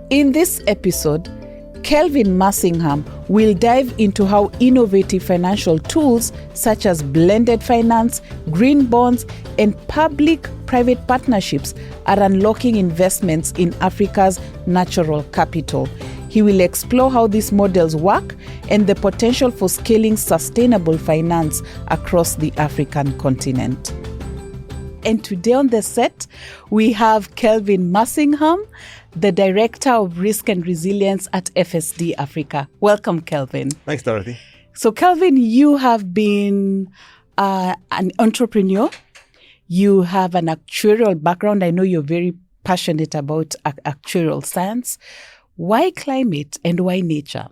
In this episode, Kelvin Massingham will dive into how innovative financial tools such as blended finance, green bonds, and public-private partnerships are unlocking investments in Africa's natural capital. He will explore how these models work and the potential for scaling sustainable finance across the African continent. And today on the set, we have Kelvin Massingham, the Director of Risk and Resilience at FSD Africa. Welcome, Kelvin. Thanks, Dorothy. So, Kelvin, you have been an entrepreneur. You have an actuarial background. I know you're very passionate about actuarial science. Why climate and why nature?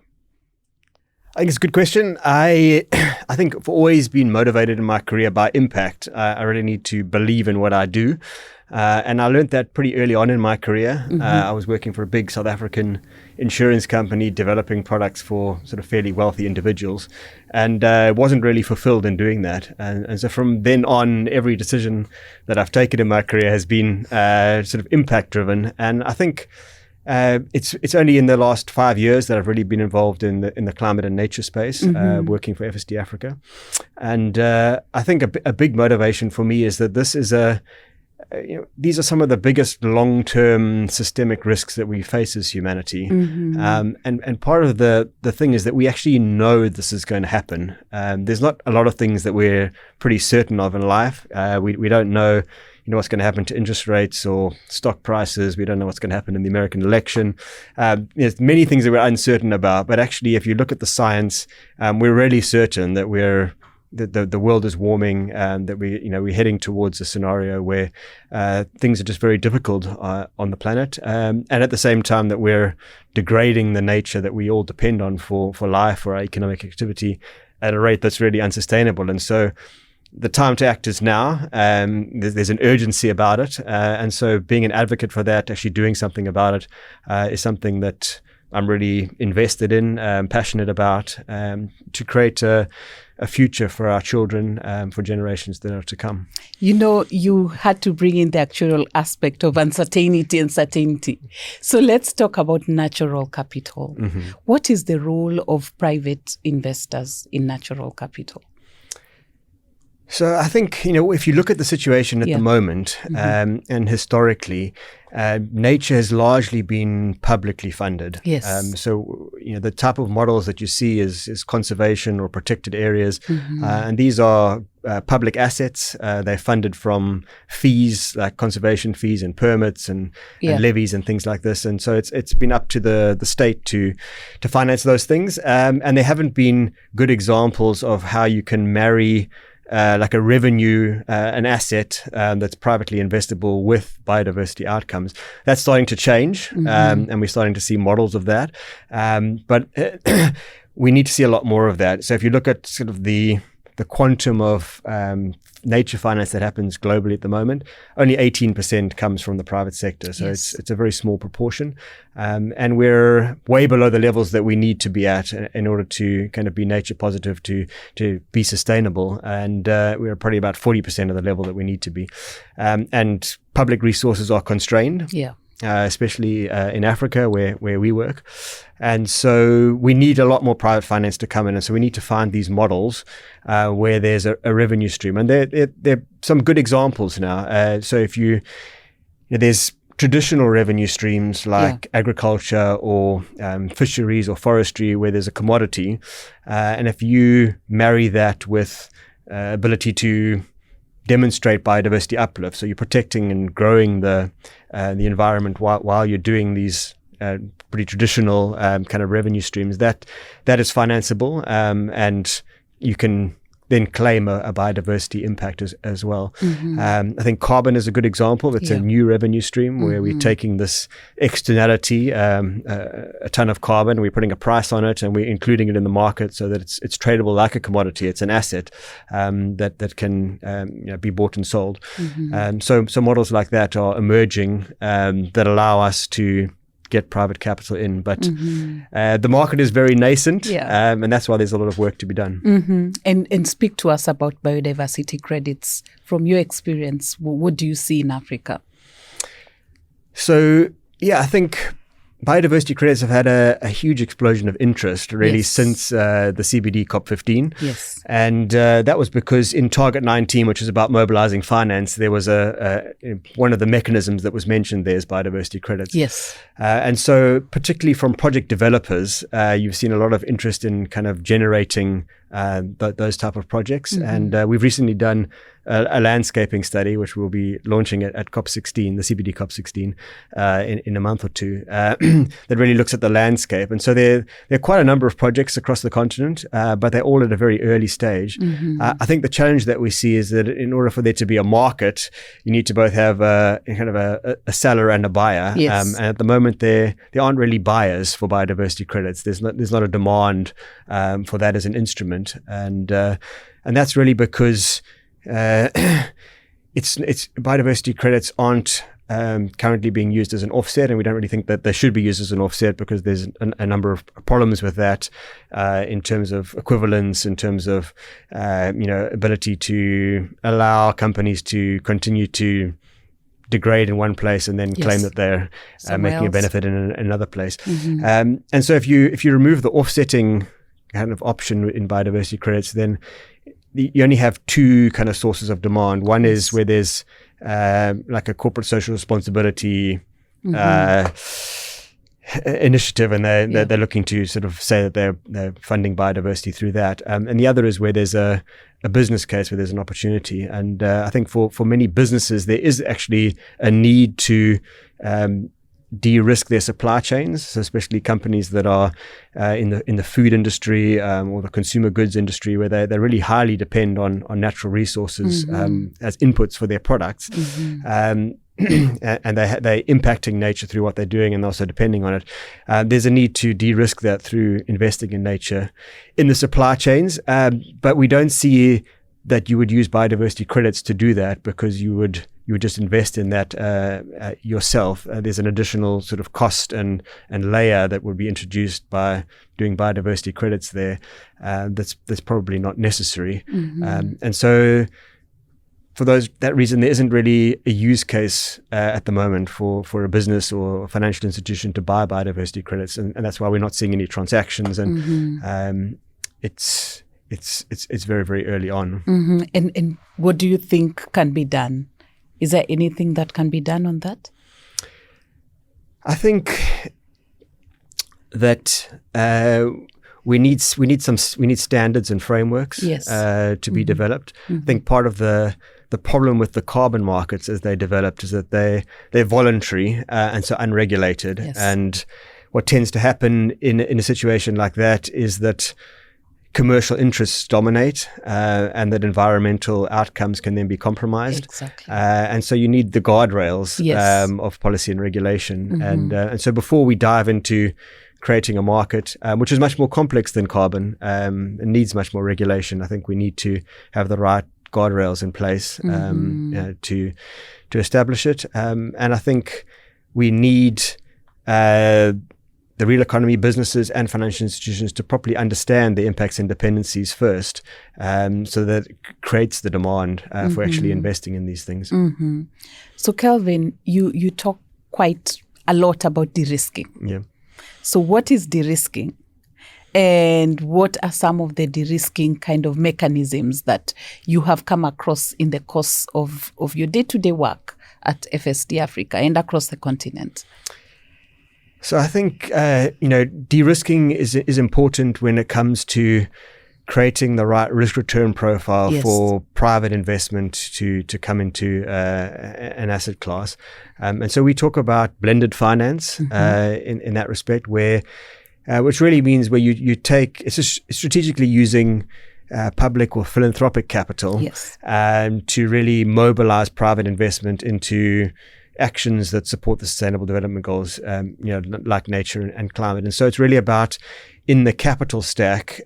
I think it's a good question. I think I've always been motivated in my career by impact. I really need to believe in what I do. And I learned that pretty early on in my career. Mm-hmm. I was working for a big South African insurance company developing products for sort of fairly wealthy individuals, and wasn't really fulfilled in doing that. And so from then on, every decision that I've taken in my career has been sort of impact driven. And I think it's only in the last 5 years that I've really been involved in the climate and nature space, mm-hmm. Working for FSD Africa. And I think a big motivation for me is that this is these are some of the biggest long-term systemic risks that we face as humanity. Mm-hmm. And part of the thing is that we actually know this is going to happen. There's not a lot of things that we're pretty certain of in life. We don't know what's going to happen to interest rates or stock prices. We don't know what's going to happen in the American election. There's many things that we're uncertain about, but actually, if you look at the science, we're really certain that the world is warming, that we're heading towards a scenario where things are just very difficult on the planet, and at the same time that we're degrading the nature that we all depend on for life, for our economic activity, at a rate that's really unsustainable. And so the time to act is now. There's an urgency about it. And so being an advocate for that, actually doing something about it, is something that I'm really invested in, passionate about, to create a future for our children, for generations that are to come. You had to bring in the actuarial aspect of uncertainty and certainty. So let's talk about natural capital. Mm-hmm. What is the role of private investors in natural capital? So I think, if you look at the situation at the moment, mm-hmm. And historically, nature has largely been publicly funded. Yes. So, the type of models that you see is conservation or protected areas. Mm-hmm. And these are public assets. They're funded from fees, like conservation fees and permits and levies and things like this. And so it's been up to the state to finance those things. And there haven't been good examples of how you can marry like a revenue, an asset that's privately investable with biodiversity outcomes. That's starting to change, mm-hmm. And we're starting to see models of that. But we need to see a lot more of that. So if you look at sort of the quantum of nature finance that happens globally at the moment, only 18% comes from the private sector. So it's a very small proportion. And we're way below the levels that we need to be at in order to kind of be nature positive, to be sustainable. And we're probably about 40% of the level that we need to be. And public resources are constrained. Yeah. Especially in Africa where we work. And so we need a lot more private finance to come in. And so we need to find these models where there's a revenue stream. And there are some good examples now. So if there's traditional revenue streams like agriculture or fisheries or forestry where there's a commodity. And if you marry that with ability to demonstrate biodiversity uplift, so you're protecting and growing the environment while you're doing these pretty traditional kind of revenue streams, that is financeable, and you can then claim a biodiversity impact as well. Mm-hmm. I think carbon is a good example. It's a new revenue stream where mm-hmm. we're taking this externality, a ton of carbon, we're putting a price on it and we're including it in the market so that it's tradable like a commodity. It's an asset that can be bought and sold. Mm-hmm. So models like that are emerging that allow us to get private capital in, but the market is very nascent, and that's why there's a lot of work to be done. Mm-hmm. And speak to us about biodiversity credits. From your experience, what do you see in Africa? So, I think biodiversity credits have had a huge explosion of interest really Yes. since the CBD COP15. Yes. And that was because in Target 19, which is about mobilizing finance, there was one of the mechanisms that was mentioned there is biodiversity credits. Yes. And so particularly from project developers, you've seen a lot of interest in kind of generating those type of projects. Mm-hmm. And we've recently done a landscaping study, which we'll be launching at COP16, the CBD COP16, in a month or two, that really looks at the landscape. And so there are quite a number of projects across the continent, but they're all at a very early stage. Mm-hmm. I think the challenge that we see is that in order for there to be a market, you need to both have a seller and a buyer. Yes. And at the moment, there aren't really buyers for biodiversity credits. There's not a demand for that as an instrument, and that's really because it's biodiversity credits aren't currently being used as an offset, and we don't really think that they should be used as an offset because there's a number of problems with that in terms of equivalence, in terms of ability to allow companies to continue to degrade in one place and then Yes. claim that they're making a benefit in another place. Mm-hmm. And so if you remove the offsetting kind of option in biodiversity credits, then you only have two kind of sources of demand. One is where there's like a corporate social responsibility initiative, and they're looking to sort of say that they're funding biodiversity through that. And the other is where there's a business case, where there's an opportunity. And I think for many businesses, there is actually a need to de-risk their supply chains, so especially companies that are in the food industry or the consumer goods industry, where they really highly depend on natural resources as inputs for their products. And they're impacting nature through what they're doing, and also depending on it. There's a need to de-risk that through investing in nature in the supply chains, but we don't see that you would use biodiversity credits to do that, because you would just invest in that yourself. There's an additional sort of cost and layer that would be introduced by doing biodiversity credits there. That's probably not necessary. And so for that reason, there isn't really a use case at the moment for a business or a financial institution to buy biodiversity credits, and that's why we're not seeing any transactions. And it's very, very early on. And what do you think can be done? Is there anything that can be done on that? I think that we need standards and frameworks to be developed. I think part of the problem with the carbon markets as they developed is that they're voluntary and so unregulated. Yes. And what tends to happen in a situation like that is that commercial interests dominate, and that environmental outcomes can then be compromised. Exactly. And so you need the guardrails of policy and regulation. And so before we dive into creating a market, which is much more complex than carbon, and needs much more regulation, I think we need to have the right guardrails in place to establish it. And I think we need the real economy, businesses and financial institutions to properly understand the impacts and dependencies first, so that it creates the demand for actually investing in these things. So Kelvin, you talk quite a lot about de-risking. Yeah. So what is de-risking? And what are some of the de-risking kind of mechanisms that you have come across in the course of your day-to-day work at FSD Africa and across the continent? So I think de-risking is important when it comes to creating the right risk-return profile for private investment to come into an asset class. And so we talk about blended finance in that respect, where which really means where you take, it's just strategically using public or philanthropic capital to really mobilize private investment into actions that support the Sustainable Development Goals, like nature and climate. And so it's really about, in the capital stack,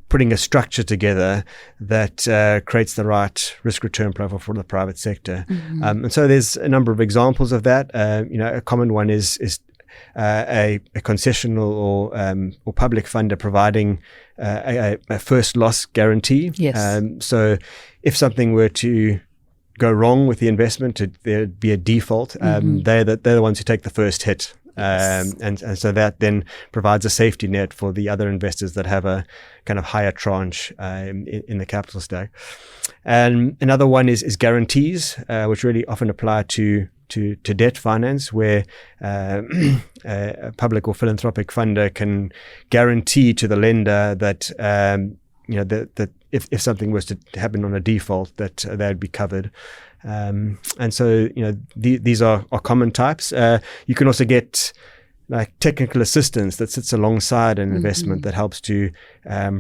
putting a structure together that creates the right risk-return profile for the private sector. And so there's a number of examples of that. A common one is a concessional or public funder providing a first loss guarantee. So if something were to go wrong with the investment, there'd be a default. They're the ones who take the first hit Yes. And so that then provides a safety net for the other investors that have a kind of higher tranche in the capital stack. And another one is guarantees, which really often apply to debt finance, where a public or philanthropic funder can guarantee to the lender that that if something was to happen on a default, that they would be covered. And so these are common types. You can also get like technical assistance that sits alongside an investment that helps to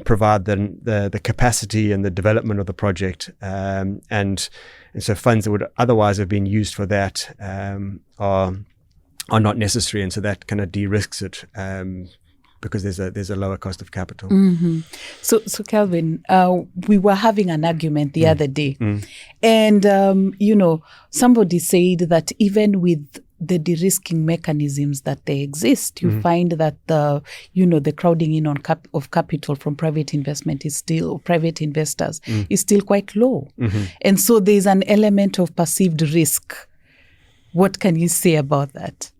provide the capacity and the development of the project. And so funds that would otherwise have been used for that are not necessary, and so that kind of de-risks it because there's a lower cost of capital. So Kelvin, we were having an argument the other day, and somebody said that even with the de-risking mechanisms that they exist, you find that the crowding in of capital from private investment private investors is still quite low, and so there's an element of perceived risk. What can you say about that?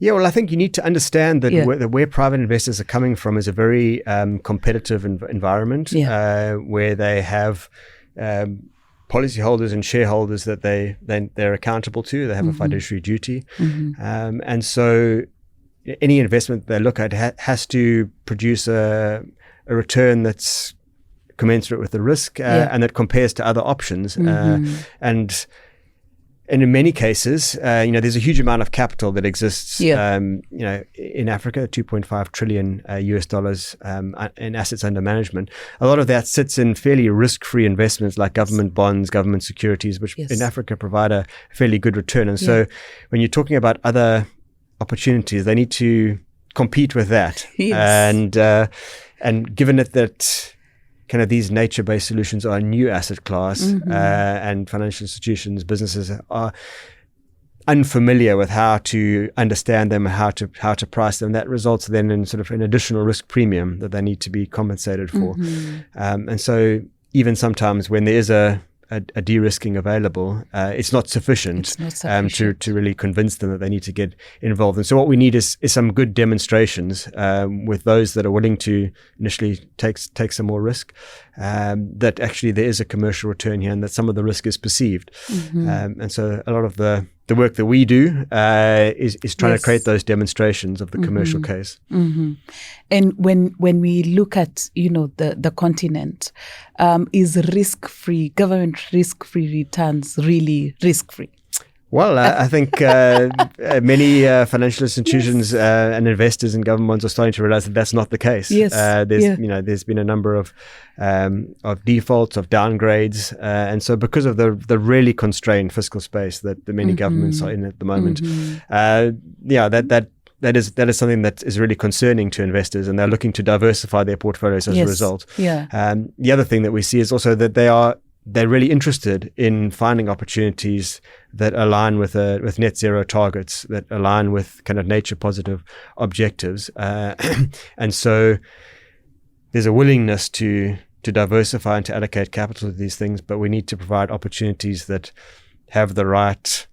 Yeah, well, I think you need to understand that where private investors are coming from is a very competitive environment where they have policyholders and shareholders that they're accountable to. They have a fiduciary duty. And so any investment they look at has to produce a return that's commensurate with the risk and that compares to other options. And in many cases, there's a huge amount of capital that exists, in Africa, $2.5 trillion US dollars in assets under management. A lot of that sits in fairly risk-free investments like government bonds, government securities, which in Africa provide a fairly good return. And so when you're talking about other opportunities, they need to compete with that. And given that kind of these nature-based solutions are a new asset class, and financial institutions, businesses are unfamiliar with how to understand them, how to price them. That results then in sort of an additional risk premium that they need to be compensated for. And so even sometimes when there is a de-risking available, it's not sufficient, to really convince them that they need to get involved. And so what we need is some good demonstrations with those that are willing to initially take some more risk, that actually there is a commercial return here and that some of the risk is perceived. And so a lot of the work that we do is trying to create those demonstrations of the commercial case. And when we look at the continent, is risk-free, government risk-free returns really risk-free? Well, I think many financial institutions and investors in government bonds are starting to realize that that's not the case. There's been a number of defaults, of downgrades, and so because of the really constrained fiscal space that many governments are in at the moment, that is something that is really concerning to investors, and they're looking to diversify their portfolios as a result. The other thing that we see is also that they're really interested in finding opportunities that align with net zero targets, that align with kind of nature positive objectives, and so there's a willingness to diversify and to allocate capital to these things, but we need to provide opportunities that have the right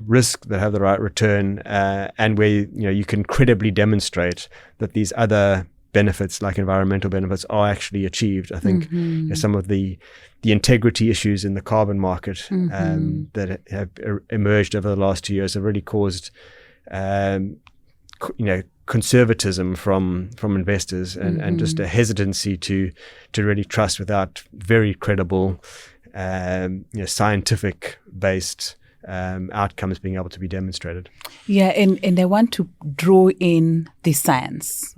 risk, that have the right return, and where you can credibly demonstrate that these other benefits, like environmental benefits, are actually achieved. I think some of the integrity issues in the carbon market that have emerged over the last 2 years have really caused conservatism from investors and just a hesitancy to really trust without very credible scientific based outcomes being able to be demonstrated. And I want to draw in the science.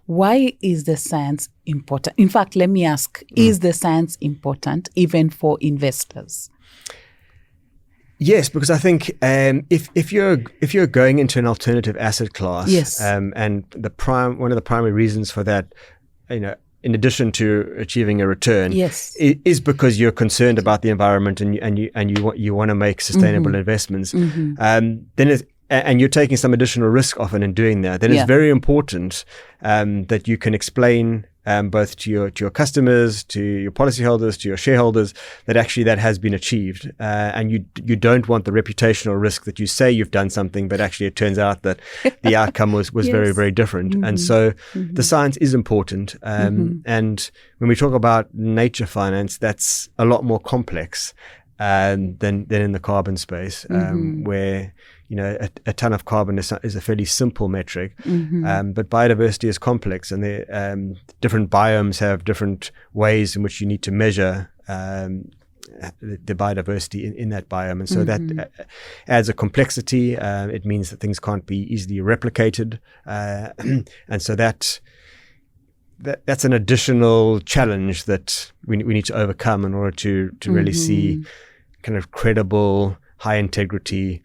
Why is the science important? In fact, let me ask, is the science important even for investors? Yes, because I think if you're going into an alternative asset class, and one of the primary reasons for that, in addition to achieving a return, is because you're concerned about the environment and you want to make sustainable investments. And you're taking some additional risk often in doing that. Then it's very important that you can explain both to your customers, to your policyholders, to your shareholders, that actually that has been achieved. And you don't want the reputational risk that you say you've done something, but actually it turns out that the outcome was Yes. very, very different. And so the science is important. And when we talk about nature finance, that's a lot more complex than in the carbon space, where a ton of carbon is a fairly simple metric, but biodiversity is complex, and the different biomes have different ways in which you need to measure the biodiversity in that biome, and so that adds a complexity. It means that things can't be easily replicated, and so that's an additional challenge that we need to overcome in order to really see kind of credible, high integrity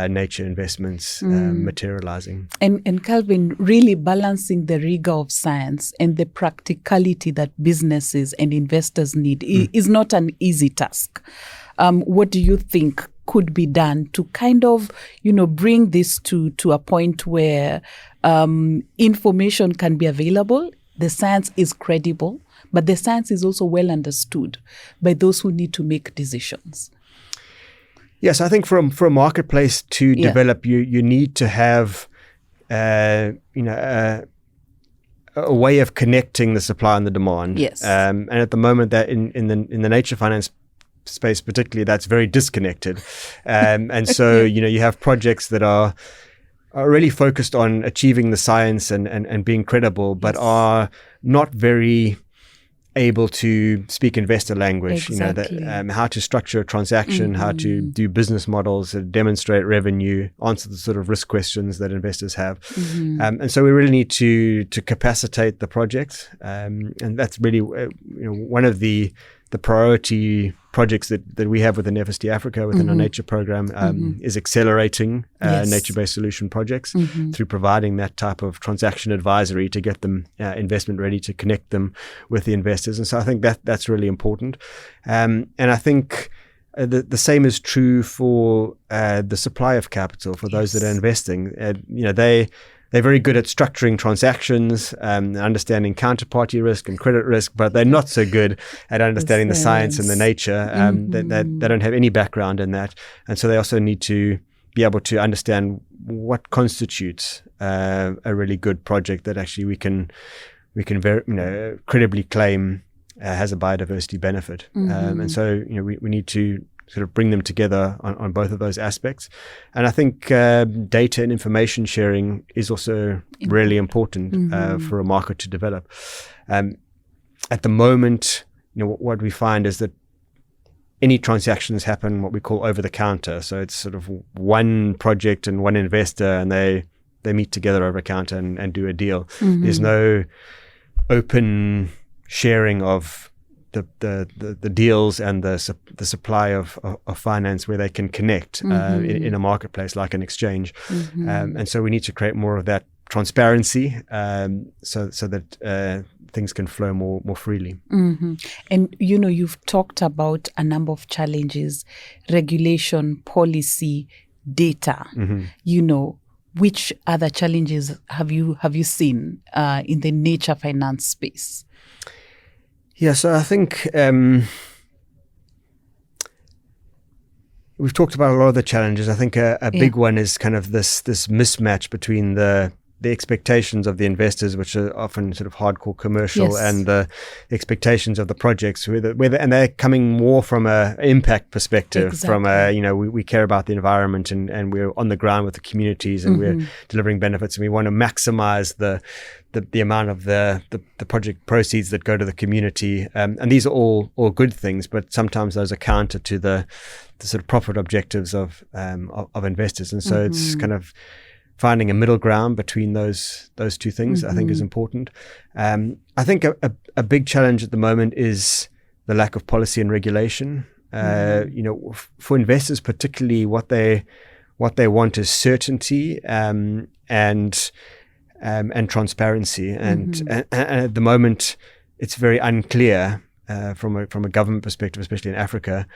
nature investments materializing. And Kelvin, really balancing the rigor of science and the practicality that businesses and investors need is not an easy task. What do you think could be done to kind of, bring this to a point where information can be available, the science is credible, but the science is also well understood by those who need to make decisions? Yes, I think for a marketplace to develop, you need to have a way of connecting the supply and the demand. Yes. And at the moment, that in the nature finance space particularly, that's very disconnected. And so you have projects that are really focused on achieving the science and being credible, but are not very able to speak investor language. Exactly. How to structure a transaction, how to do business models, demonstrate revenue, answer the sort of risk questions that investors have. And so we really need to capacitate the project, and that's really one of the priority projects that we have within FSD Africa, within our nature program, is accelerating nature-based solution projects through providing that type of transaction advisory to get them investment ready, to connect them with the investors. And so I think that's really important. And I think the same is true for the supply of capital for those that are investing. They're very good at structuring transactions, understanding counterparty risk and credit risk, but they're not so good at understanding the science and the nature. They don't have any background in that. And so they also need to be able to understand what constitutes a really good project that actually we can credibly claim has a biodiversity benefit. And so we need to sort of bring them together on both of those aspects. And I think data and information sharing is also really important for a market to develop. At the moment, what we find is that any transactions happen what we call over the counter. So it's sort of one project and one investor, and they meet together over a counter and do a deal. There's no open sharing of the deals and the supply of finance where they can connect in a marketplace like an exchange. And so we need to create more of that transparency so that things can flow more freely. And you've talked about a number of challenges: regulation, policy, data. Which other challenges have you seen in the nature finance space? Yeah, so I think we've talked about a lot of the challenges. I think a big one is kind of this mismatch between the expectations of the investors, which are often sort of hardcore commercial, and the expectations of the projects, and they're coming more from an impact perspective, from we care about the environment and we're on the ground with the communities and we're delivering benefits, and we want to maximize the amount of the project proceeds that go to the community. And these are all good things, but sometimes those are counter to the sort of profit objectives of investors. And so it's kind of finding a middle ground between those two things, I think, is important. I think a big challenge at the moment is the lack of policy and regulation. For investors, particularly, what they want is certainty and transparency. And at the moment, it's very unclear from a government perspective, especially in Africa,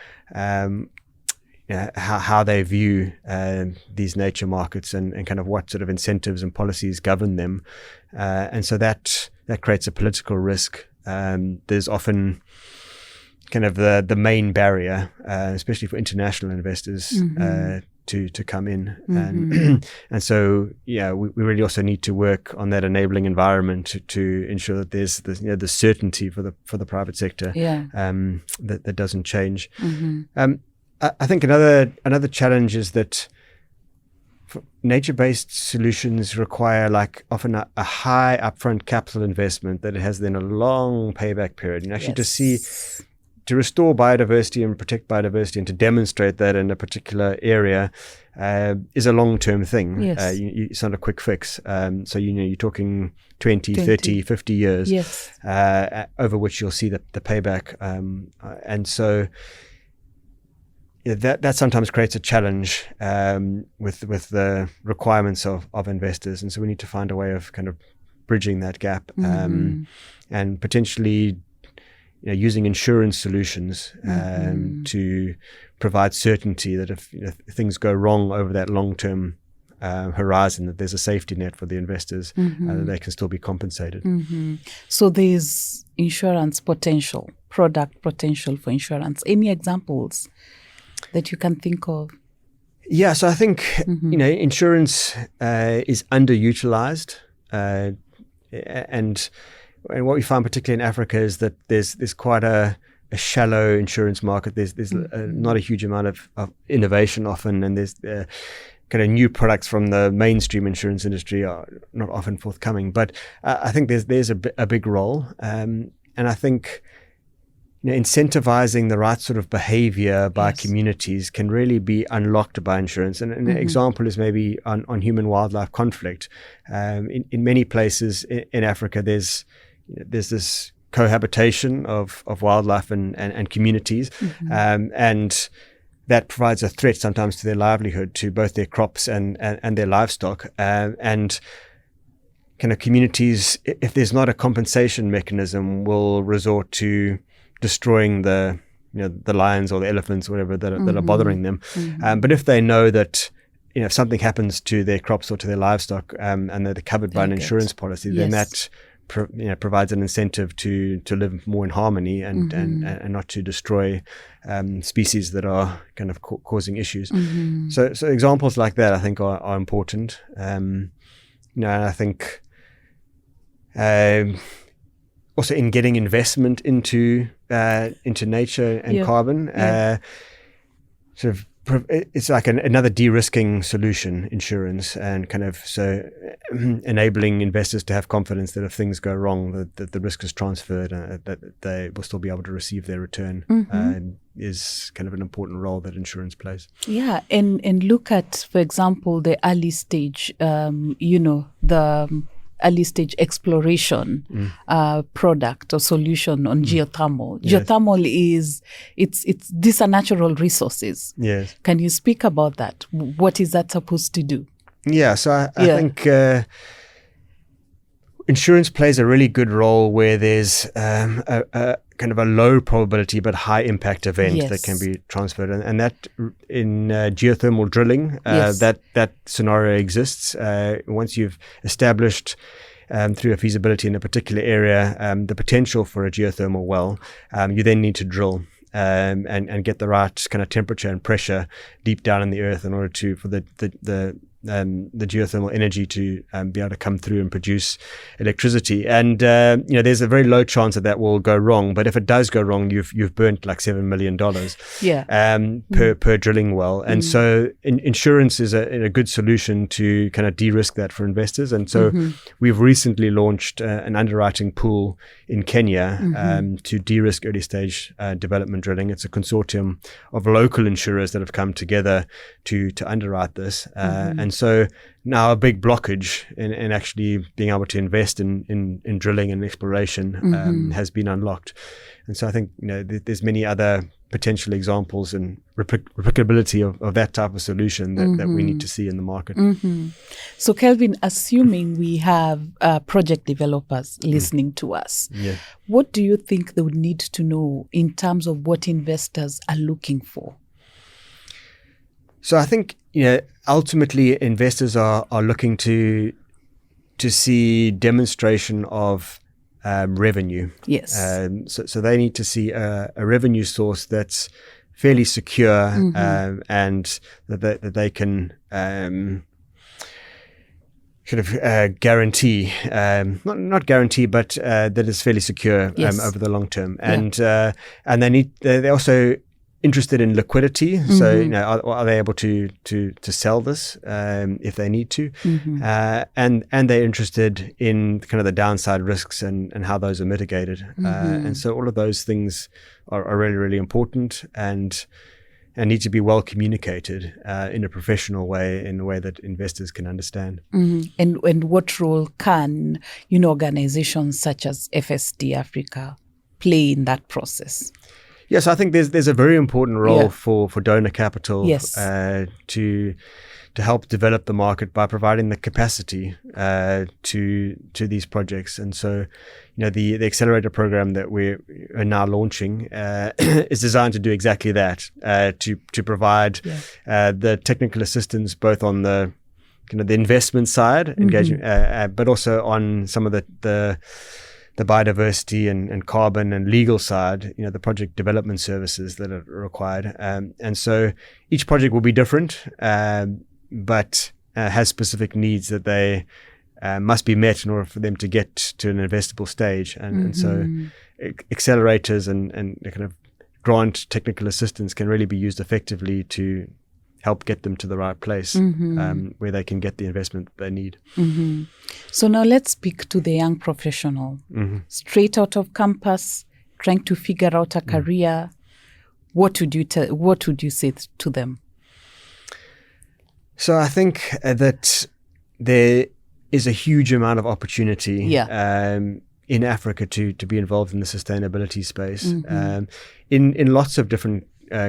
how they view these nature markets and kind of what sort of incentives and policies govern them. And so that that creates a political risk. There's often kind of the main barrier, especially for international investors, to come in. And so, we really also need to work on that enabling environment to ensure that there's the certainty for the private sector that doesn't change. I think another challenge is that nature-based solutions require often a high upfront capital investment that it has then a long payback period. You actually just see, to restore biodiversity and protect biodiversity and to demonstrate that in a particular area is a long-term thing. Yes. It's not a quick fix. So, you're talking 20, 30, 50 years over which you'll see the payback. And so that sometimes creates a challenge with the requirements of investors. And so we need to find a way of kind of bridging that gap and potentially using insurance solutions to provide certainty that if things go wrong over that long-term horizon, that there's a safety net for the investors, that they can still be compensated. So there's insurance potential, product potential for insurance. Any examples that you can think of? Yeah, so I think insurance is underutilized, and what we find particularly in Africa is that there's quite a shallow insurance market. There's not a huge amount of innovation often, and there's kind of new products from the mainstream insurance industry are not often forthcoming. But I think there's a big role, and I think incentivizing the right sort of behavior by communities can really be unlocked by insurance. And an example is maybe on human-wildlife conflict. In many places in Africa, there's this cohabitation of wildlife and communities, and that provides a threat sometimes to their livelihood, to both their crops and their livestock. And kind of communities, if there's not a compensation mechanism, will resort to destroying the lions or the elephants or whatever that are bothering them. But if they know that if something happens to their crops or to their livestock and they're covered by an insurance policy, then that provides an incentive to live more in harmony and not to destroy species that are kind of causing issues. So examples like that I think are important. And I think also in getting investment into nature and carbon, sort of it's like another de-risking solution, insurance, and kind of so enabling investors to have confidence that if things go wrong, that the risk is transferred, that they will still be able to receive their return, is kind of an important role that insurance plays. Yeah, and look at, for example, the early stage, the early stage exploration product or solution on geothermal. Yes. Geothermal these are natural resources. Yes. Can you speak about that? What is that supposed to do? Yeah, so I think insurance plays a really good role where there's a kind of a low probability but high impact event that can be transferred, and that in geothermal drilling, that scenario exists. Once you've established through a feasibility in a particular area the potential for a geothermal well, you then need to drill and get the right kind of temperature and pressure deep down in the earth in order for the geothermal energy to be able to come through and produce electricity. And there's a very low chance that will go wrong. But if it does go wrong, you've burnt like $7 million per drilling well. And so insurance is a good solution to kind of de-risk that for investors. And so we've recently launched an underwriting pool in Kenya to de-risk early stage development drilling. It's a consortium of local insurers that have come together to underwrite this. And so now a big blockage in actually being able to invest in drilling and exploration has been unlocked. And so I think there's many other potential examples and replicability of that type of solution that we need to see in the market. So Kelvin, assuming we have project developers listening to us, what do you think they would need to know in terms of what investors are looking for? So I think ultimately investors are looking to see demonstration of revenue. Yes. So they need to see a revenue source that's fairly secure, and that they can guarantee, not guarantee, but that is fairly secure over the long term. And they're also interested in liquidity. So are they able to sell this if they need to, and they're interested in kind of the downside risks and how those are mitigated. And so all of those things are really, really important and need to be well communicated in a professional way, in a way that investors can understand. And what role can organizations such as FSD Africa play in that process? Yes, I think there's a very important role for donor capital to help develop the market by providing the capacity to these projects. And so, the accelerator program that we are now launching is designed to do exactly that, to provide the technical assistance both on the kind of the investment side, engagement, but also on some of the biodiversity and carbon and legal side, the project development services that are required. And so each project will be different, but has specific needs that they must be met in order for them to get to an investable stage. And so accelerators and kind of grant technical assistance can really be used effectively to help get them to the right place where they can get the investment they need. So now let's speak to the young professional, straight out of campus, trying to figure out a career. What would you say to them? So I think that there is a huge amount of opportunity in Africa to be involved in the sustainability space in lots of different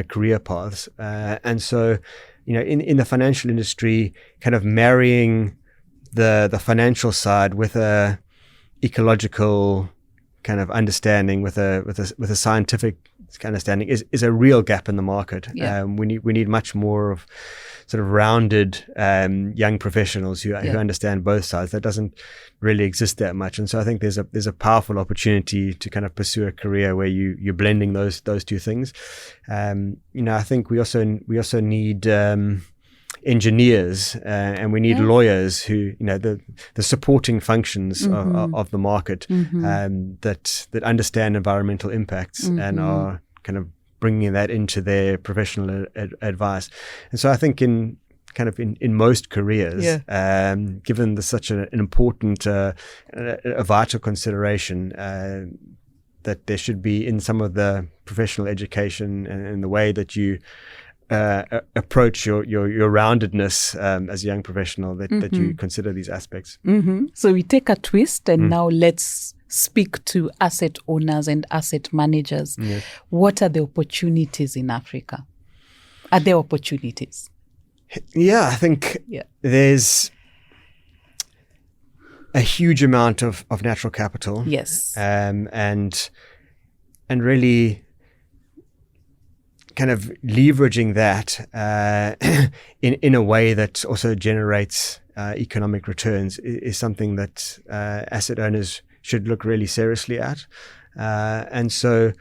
career paths. And so, in the financial industry, kind of marrying the financial side with a ecological kind of understanding, with a scientific understanding is a real gap in the market. We need much more of sort of rounded young professionals who understand both sides. That doesn't really exist that much, and so I think there's a powerful opportunity to kind of pursue a career where you're blending those two things. I think we also need engineers and we need lawyers who the supporting functions of the market that understand environmental impacts and are kind of bringing that into their professional advice. And so I think in most careers, given such an important, a vital consideration, that there should be in some of the professional education and the way that you approach your roundedness as a young professional, that you consider these aspects. So we take a twist and now let's speak to asset owners and asset managers. What are the opportunities in Africa? Are there opportunities? Yeah, I think there's a huge amount of natural capital. Yes. And really kind of leveraging that in a way that also generates economic returns is something that asset owners should look really seriously at. And so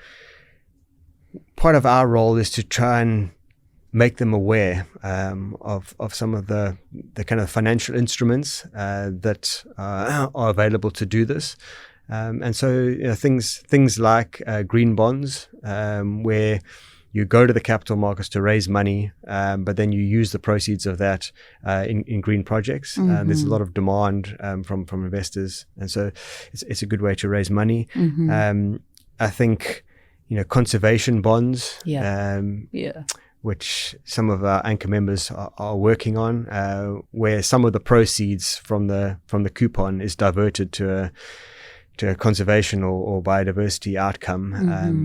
part of our role is to try and make them aware of some of the kind of financial instruments that are available to do this. And so things like green bonds, where you go to the capital markets to raise money, but then you use the proceeds of that in green projects. There's a lot of demand from investors, and so it's a good way to raise money. I think conservation bonds, which some of our anchor members are working on, where some of the proceeds from the coupon is diverted to a conservation or biodiversity outcome,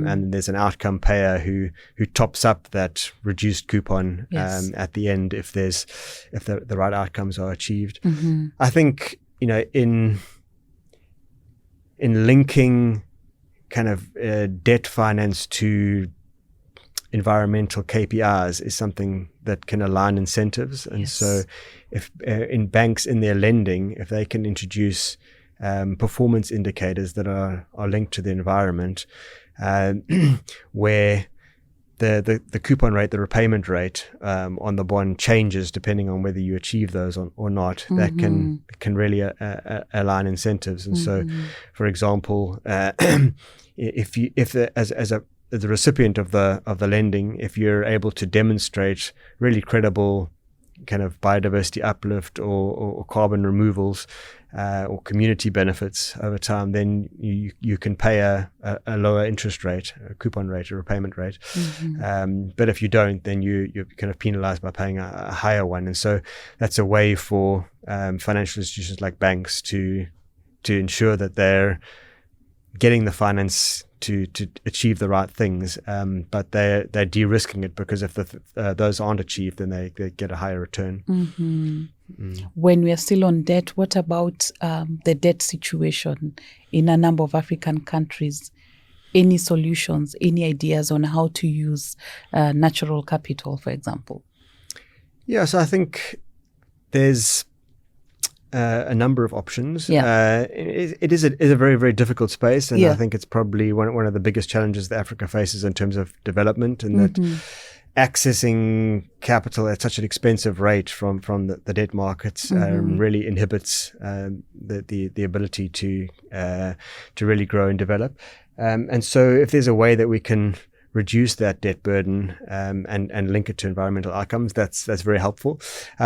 and there's an outcome payer who tops up that reduced coupon at the end if the right outcomes are achieved. I think in linking kind of debt finance to environmental KPIs is something that can align incentives, and so if in banks in their lending, if they can introduce performance indicators that are linked to the environment, where the coupon rate, the repayment rate on the bond changes depending on whether you achieve those or not. Mm-hmm. That can really align incentives. And so, for example, as the recipient of the lending, if you're able to demonstrate really credible kind of biodiversity uplift or carbon removals or community benefits over time, then you can pay a lower interest rate, a coupon rate, a repayment rate. Mm-hmm. But if you don't, then you're kind of penalized by paying a higher one. And so that's a way for financial institutions like banks to ensure that they're getting the finance to achieve the right things, but they're de-risking it, because if those aren't achieved, then they get a higher return. Mm-hmm. When we are still on debt, what about the debt situation in a number of African countries? Any solutions, any ideas on how to use natural capital, for example? Yeah, so I think there's a number of options. Yeah. It is a very, very difficult space, and yeah. I think it's probably one of the biggest challenges that Africa faces in terms of development, and that accessing capital at such an expensive rate from the debt markets really inhibits the ability to really grow and develop. And so if there's a way that we can reduce that debt burden and link it to environmental outcomes, that's very helpful.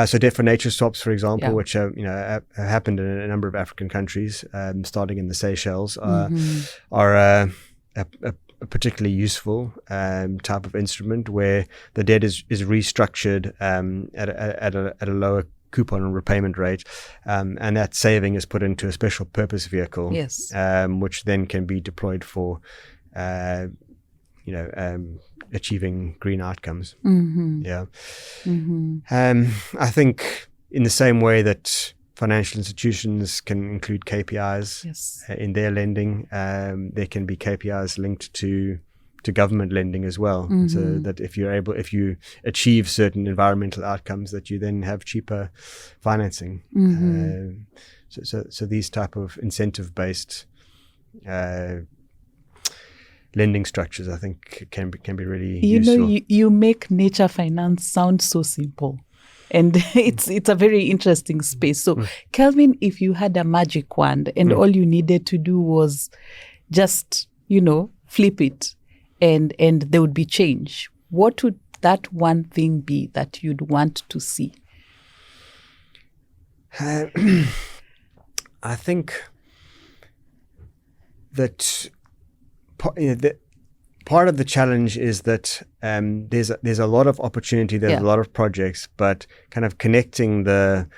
So debt for nature swaps, for example, which have happened in a number of African countries, starting in the Seychelles, are a particularly useful type of instrument where the debt is restructured at a lower coupon and repayment rate, and that saving is put into a special purpose vehicle, yes, which then can be deployed for achieving green outcomes. Yeah. I think in the same way that financial institutions can include KPIs yes, in their lending, there can be KPIs linked to government lending as well. So that if you achieve certain environmental outcomes, that you then have cheaper financing. So these type of incentive-based lending structures, I think, can be really useful. You make nature finance sound so simple, and it's a very interesting space. So, Kelvin, if you had a magic wand and all you needed to do was just flip it, and there would be change, what would that one thing be that you'd want to see? I think that part of the challenge is that there's a lot of opportunity, there's a lot of projects, but kind of connecting the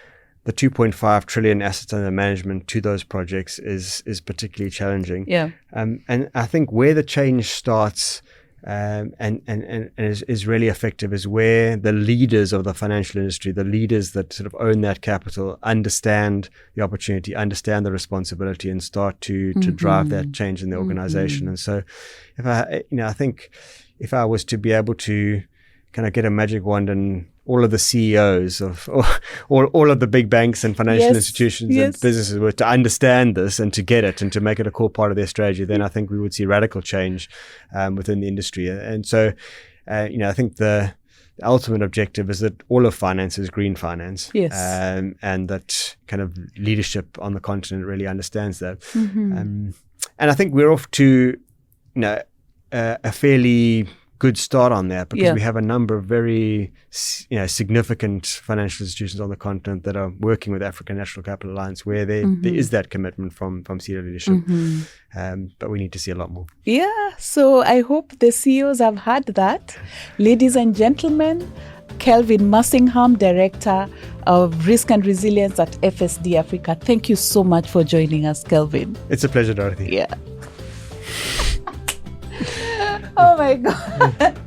2.5 trillion assets under management to those projects is particularly challenging. Yeah. And I think where the change starts and is really effective is where the leaders of the financial industry, the leaders that sort of own that capital, understand the opportunity, understand the responsibility, and start to drive that change in the organization. And so I think if I was to be able to kind of get a magic wand and all of the CEOs of all of the big banks and financial institutions and businesses were to understand this and to get it and to make it a core part of their strategy, then I think we would see radical change within the industry. And so, I think the ultimate objective is that all of finance is green finance, and that kind of leadership on the continent really understands that. And I think we're off to a fairly good start on that, because we have a number of very significant financial institutions on the continent that are working with African National Capital Alliance, where there is that commitment from senior leadership. But we need to see a lot more. Yeah. So I hope the CEOs have heard that. Ladies and gentlemen, Kelvin Massingham, Director of Risk and Resilience at FSD Africa. Thank you so much for joining us, Kelvin. It's a pleasure, Dorothy. Yeah. Oh my God.